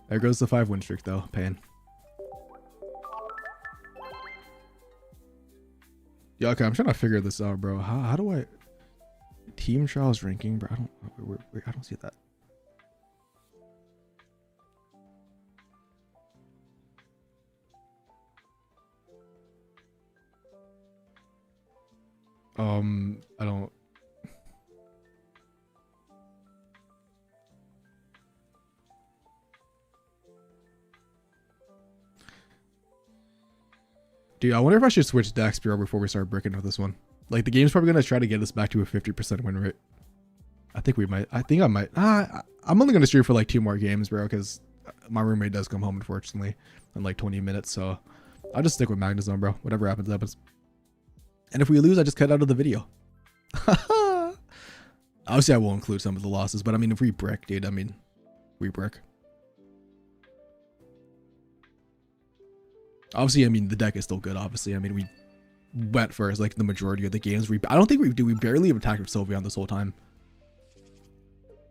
There goes the 5 win streak, though. Pain. Yeah, okay. I'm trying to figure this out, bro. How do I... Team trials ranking, bro? I don't see that. I don't. Dude, I wonder if I should switch decks, bro, before we start bricking with this one. Like, the game's probably gonna try to get us back to a 50% win rate. I think we might. I think I might. I'm only gonna stream for like 2 more games, bro, because my roommate does come home, unfortunately, in like 20 minutes. So I'll just stick with Magnezone, bro. Whatever happens, happens. And if we lose, I just cut out of the video. Obviously, I will include some of the losses, but I mean, if we brick, dude, I mean, we brick. Obviously, I mean, the deck is still good, obviously. I mean, we went first, like, the majority of the games. I don't think we do. We barely have attacked with Sylveon this whole time.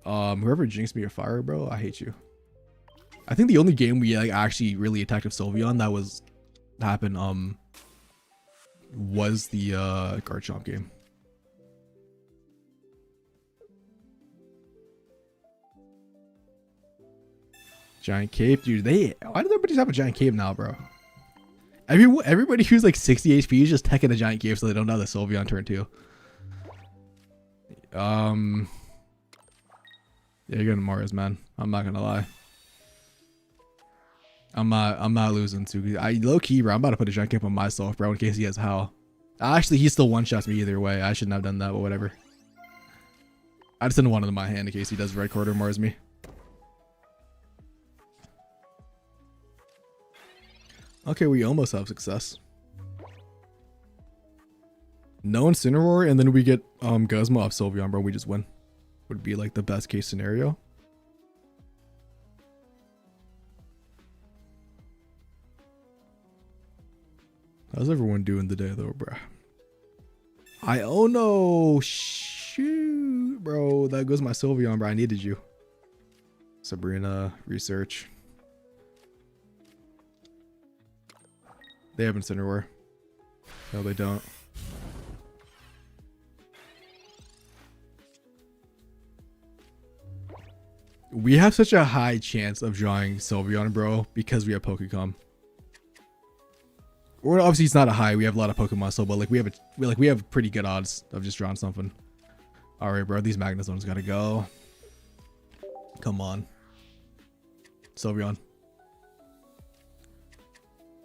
Whoever jinxed me with fire, bro, I hate you. I think the only game we like actually really attacked with Sylveon that happened, was the Garchomp game. Giant Cape, dude. Why do everybody have a Giant Cape now, bro? Everybody who's like 60 HP is just teching a Giant Cape so they don't know the Sylveon turn 2. Yeah, you're getting Mars, man. I'm not gonna lie. I'm not losing to. Low key, bro. I'm about to put a Giant Cape on myself, bro, in case he has Howl. Actually, he still one-shots me either way. I shouldn't have done that, but whatever. I just didn't want it in my hand in case he does red quarter Mars me. Okay, we almost have success. No Incineroar, and then we get Guzma off Sylveon, bro. We just win. Would be like the best case scenario. How's everyone doing today, though, bro? Oh no, shoot, bro. That goes my Sylveon, bro. I needed you. Sabrina, research. They have Incineroar. No, they don't. We have such a high chance of drawing Sylveon, bro, because we have Pokecom. Or obviously it's not a high. We have a lot of Pokemon, so but like we have pretty good odds of just drawing something. All right, bro. These Magnezones gotta go. Come on, Sylveon.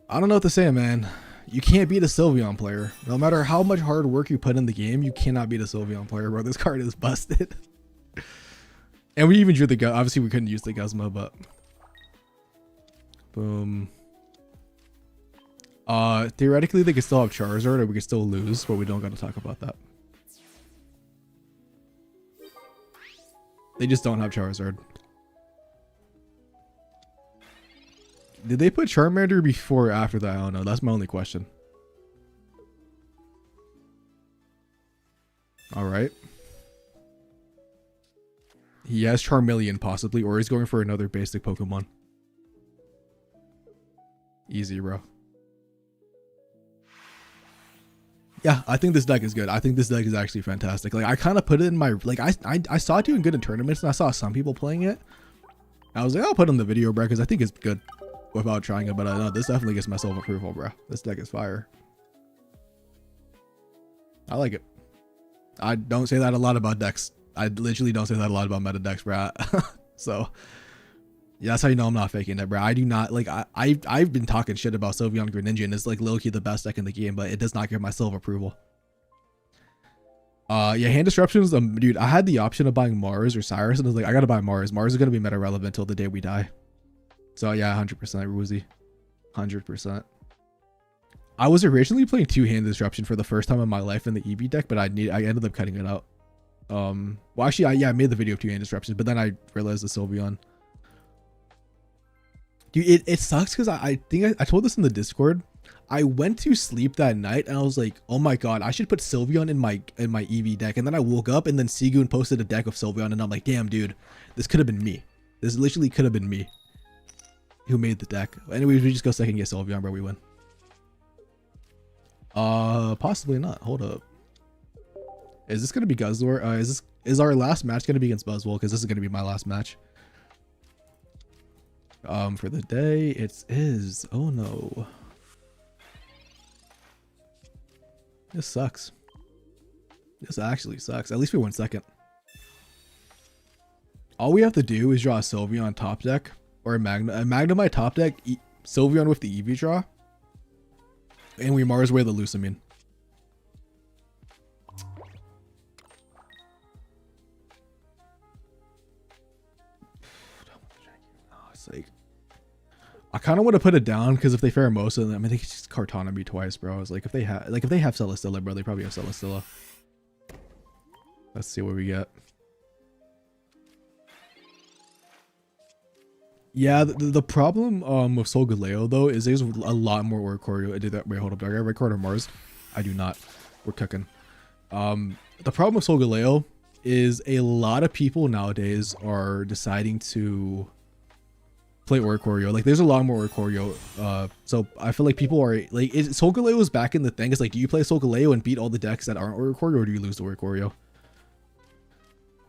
I don't know what to say, man. You can't beat a Sylveon player. No matter how much hard work you put in the game, you cannot beat a Sylveon player, bro. This card is busted. And we even drew the Guzma. Obviously, we couldn't use the Guzma, but boom. Theoretically, they could still have Charizard, or we could still lose, but we don't got to talk about that. They just don't have Charizard. Did they put Charmander before or after that? I don't know. That's my only question. All right. He has Charmeleon possibly, or he's going for another basic Pokemon. Easy, bro. Yeah, I think this deck is good. I think this deck is actually fantastic. Like I kind of put it in my like I saw it doing good in tournaments, and I saw some people playing it. I was like, I'll put it in the video, bro, because I think it's good without trying it. But no, this definitely gets my silver approval, bro. This deck is fire. I like it. I don't say that a lot about decks. I literally don't say that a lot about meta decks, bro. So yeah, that's how you know I'm not faking it, bro. I do not like. I've been talking shit about Sylveon Greninja, and it's like low-key the best deck in the game, but it does not get my silver approval. Yeah, hand disruptions. Dude, I had the option of buying Mars or Cyrus, and I was like, I gotta buy Mars. Mars is gonna be meta relevant till the day we die. So yeah, 100% Woozy, 100%. I was originally playing 2-hand disruption for the first time in my life in the EV deck, but I ended up cutting it out. Well, actually, I made the video of 2-hand disruptions, but then I realized the Sylveon. Dude, it sucks because I think I told this in the Discord. I went to sleep that night and I was like, oh my god, I should put Sylveon in my EV deck. And then I woke up and then Seagoon posted a deck of Sylveon, and I'm like, damn, dude, this could have been me. This literally could have been me who made the deck. Anyways, we just go second guess Sylveon, bro. We win. Possibly not. Hold up. Is this gonna be Guzzlord? Is our last match gonna be against Buzzwole? Because this is gonna be my last match. For the day, it is. Oh no. This sucks. This actually sucks. At least we won second. All we have to do is draw a Sylveon top deck or a Magnemite top deck, Sylveon with the EV draw, and we Mars away the Lusamine. It's like I kind of want to put it down because if they Pheromosa, I mean they could just Kartana me twice, bro. I was like, if they have Celesteela, bro, they probably have Celesteela. Let's see what we get. Yeah, the problem with Solgaleo though is there's a lot more Oricorio. Wait, hold up, do I got Record or Mars? I do not. We're cooking. The problem with Solgaleo is a lot of people nowadays are deciding to play Oricorio. Like there's a lot more Oricorio. So I feel like people are like, Solgaleo is back in the thing. It's like, do you play Solgaleo and beat all the decks that aren't Oricorio, or do you lose to Oricorio?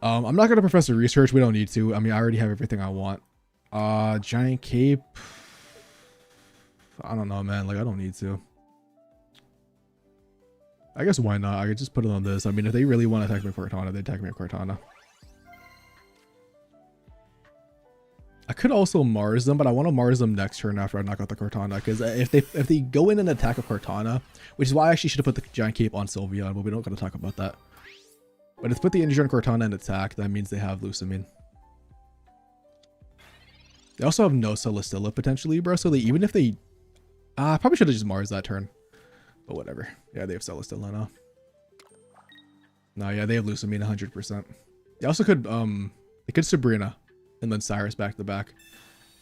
I'm not gonna Professor Research. We don't need to. I mean, I already have everything I want. Giant Cape. I don't know, man. Like I don't need to. I guess why not? I could just put it on this. I mean, if they really want to attack me with Cortana, they attack me with Cortana. I could also Mars them, but I want to Mars them next turn after I knock out the Cortana. Because if they go in and attack a Cortana, which is why I actually should have put the Giant Cape on Sylveon, but we don't got to talk about that. But if they put the Energy on Cortana and attack, that means they have Lusamine. They also have no Celesteela potentially, bro. So they, even if they, probably should have just Mars that turn. But whatever. Yeah, they have Celesteela now. No, yeah, they have Lusamine 100%. They also could, they could Sabrina and then Cyrus back to back.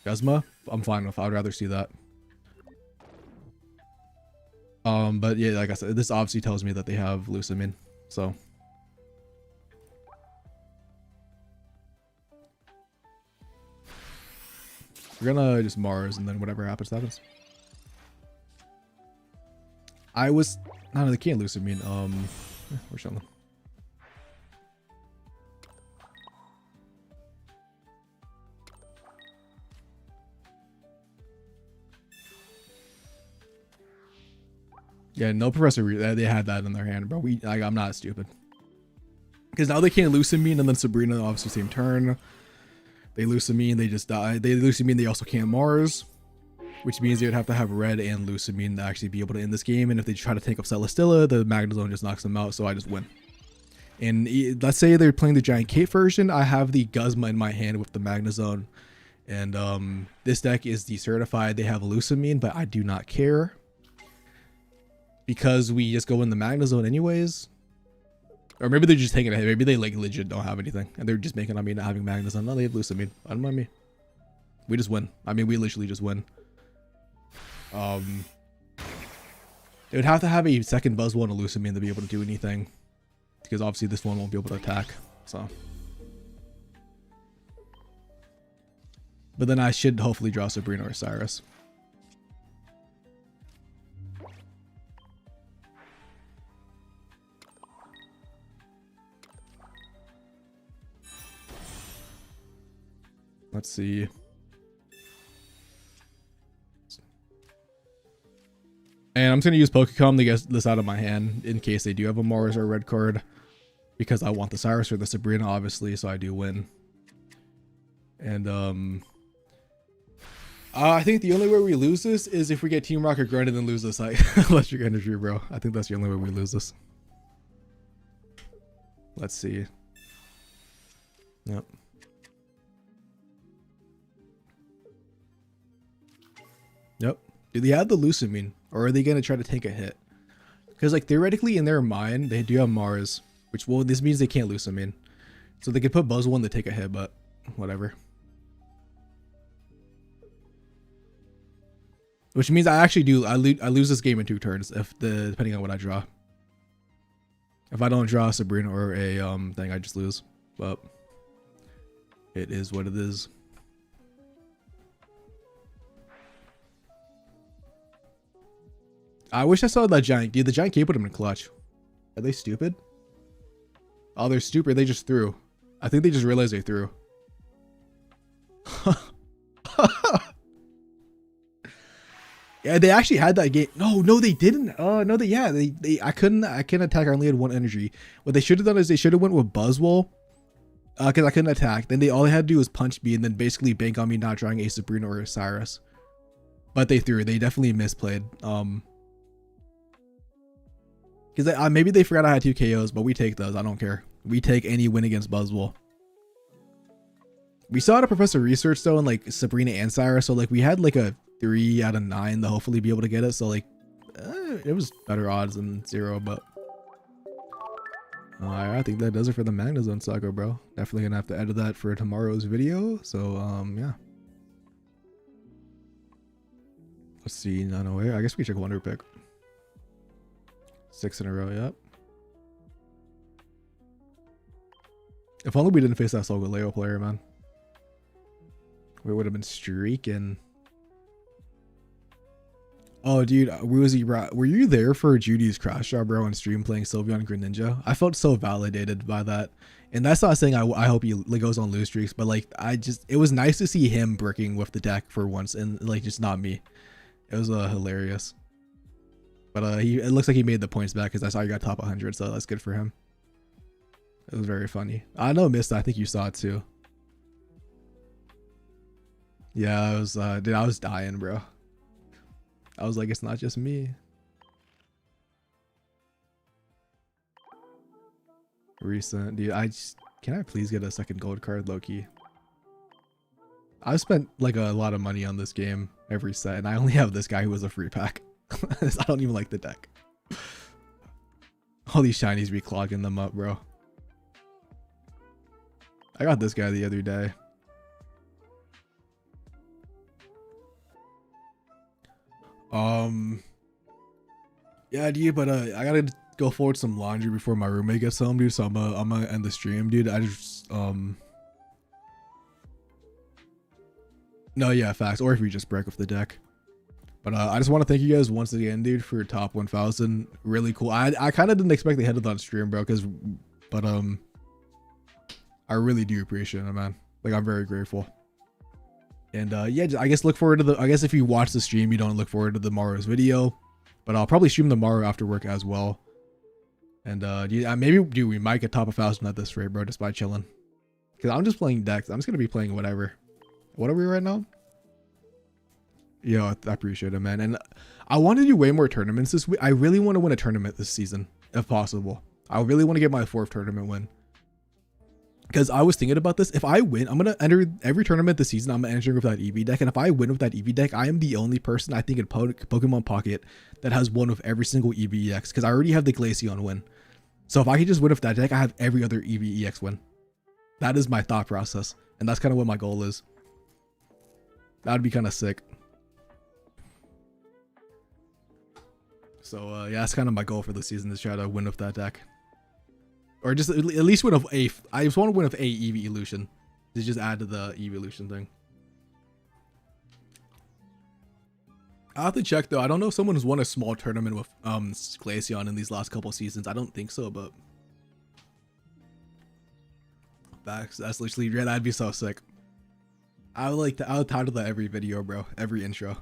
Guzma, I'm fine with. I'd rather see that. But yeah, like I said, this obviously tells me that they have Lusamine. So. We're gonna just Mars and then whatever happens, happens. No, they can't Lusamine. We're chilling. Yeah, no Professor. They had that in their hand, bro. I'm not stupid. Because now they can't Lusamine and then Sabrina obviously same turn. They Lusamine, they just die. They Lusamine, they also can't Mars, which means they would have to have Red and Lusamine to actually be able to end this game. And if they try to take up Celesteela, the Magnezone just knocks them out. So I just win. And let's say they're playing the Giant Cape version. I have the Guzma in my hand with the Magnezone. And this deck is decertified. They have Lusamine, but I do not care. Because we just go in the Magnezone anyways. Or maybe they're just taking a hit. Maybe they like legit don't have anything. And they're just making on me not having Magnezone. No, they have Lusamine. I don't mind me. We just win. I mean, we literally just win. They would have to have a second Buzzwole and a Lusamine to be able to do anything. Because obviously this one won't be able to attack. So. But then I should hopefully draw Sabrina or Cyrus. Let's see. And I'm just gonna use Pokecom to get this out of my hand in case they do have a Mars or a red card, because I want the Cyrus or the Sabrina, obviously, so I do win. And I think the only way we lose this is if we get Team Rocket Grounded and lose this Electric Energy, bro. I think that's the only way we lose this. Let's see. Yep. Yep. Do they have the Lusamine, or are they gonna try to take a hit? Because like theoretically in their mind they do have Mars, which, well, this means they can't Lusamine, so they could put Buzzwole to take a hit, but whatever. Which means I actually do I lose this game in 2 turns depending on what I draw. If I don't draw a Sabrina or a thing, I just lose. But it is what it is. I wish I saw that giant. Dude, the giant Cape put him in clutch. Are they stupid? Oh, they're stupid. They just threw. I think they just realized they threw. Yeah, they actually had that game. No, they didn't. Oh, no, I couldn't attack. I only had 1 energy. What they should have done is they should have went with Buzzwole. Because I couldn't attack. Then all they had to do was punch me and then basically bank on me not drawing a Sabrina or a Cyrus. But they threw. They definitely misplayed. Because maybe they forgot I had 2 KOs, but we take those. I don't care. We take any win against Buzzwole. We saw it at Professor Research though, in like Sabrina and Cyrus. So like we had like a 3 out of 9 to hopefully be able to get it. So like it was better odds than 0, but I think that does it for the Magnezone saga, bro. Definitely gonna have to edit that for tomorrow's video. So yeah. Let's see, none away. I guess we check Wonder Pick. 6 in a row, yep. If only we didn't face that Solgaleo player, man. We would have been streaking. Oh, dude, were you there for Judy's crash job, bro, on stream playing Sylveon Greninja? I felt so validated by that. And that's not saying I hope he goes on lose streaks, but like it was nice to see him bricking with the deck for once and like just not me. It was hilarious. But it looks like he made the points back because I saw he got top 100, so that's good for him. It was very funny. I know, Mist, I think you saw it too. Yeah, I was dude, I was dying, bro. I was like, it's not just me. Recent, dude, can I please get a second gold card, Loki? I've spent like a lot of money on this game every set, and I only have this guy who was a free pack. I don't even like the deck. All these shinies be clogging them up, bro. I got this guy the other day. Yeah, dude, but I gotta go forward some laundry before my roommate gets home, dude. So I'm gonna end the stream, dude. I just no, yeah, facts. Or if we just break with the deck. But I just want to thank you guys once again, dude, for top 1000. Really cool. I kind of didn't expect they had it on stream, bro, but I really do appreciate it, man. Like, I'm very grateful. And yeah, I guess look forward to I guess if you watch the stream, you don't look forward to tomorrow's video, but I'll probably stream tomorrow after work as well. And maybe, dude, we might get top 1000 at this rate, bro, just by chilling. Because I'm just playing decks. I'm just gonna be playing whatever. What are we right now? Yo, I appreciate it, man. And I want to do way more tournaments this week. I really want to win a tournament this season, if possible. I really want to get my 4th tournament win. Because I was thinking about this. If I win, I'm going to enter every tournament this season. I'm entering with that EV deck. And if I win with that EV deck, I am the only person, I think, in Pokemon Pocket that has won with every single EVEX. Because I already have the Glaceon win. So if I could just win with that deck, I have every other EVEX win. That is my thought process. And that's kind of what my goal is. That would be kind of sick. So yeah, that's kind of my goal for the season, is try to win with that deck. Or just at least win with a, I just want to win with a Evolution. To just add to the Evolution thing. I'll have to check though. I don't know if someone has won a small tournament with Glaceon in these last couple seasons. I don't think so, but that's literally, yeah, that'd be so sick. I would like to. I would title that every video, bro. Every intro.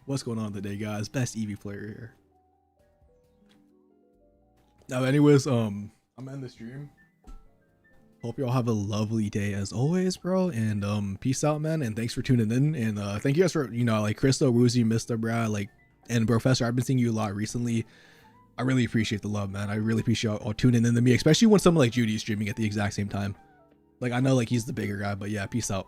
What's going on today, guys? Best Eevee player here. Now, anyways, I'm ending the stream. Hope y'all have a lovely day as always, bro. And peace out, man. And thanks for tuning in. And thank you guys for, you know, like Crystal, Woozy, Mr. Brad, like, and Professor. I've been seeing you a lot recently. I really appreciate the love, man. I really appreciate y'all tuning in to me, especially when someone like Judy is streaming at the exact same time. Like, I know like he's the bigger guy, but yeah, peace out.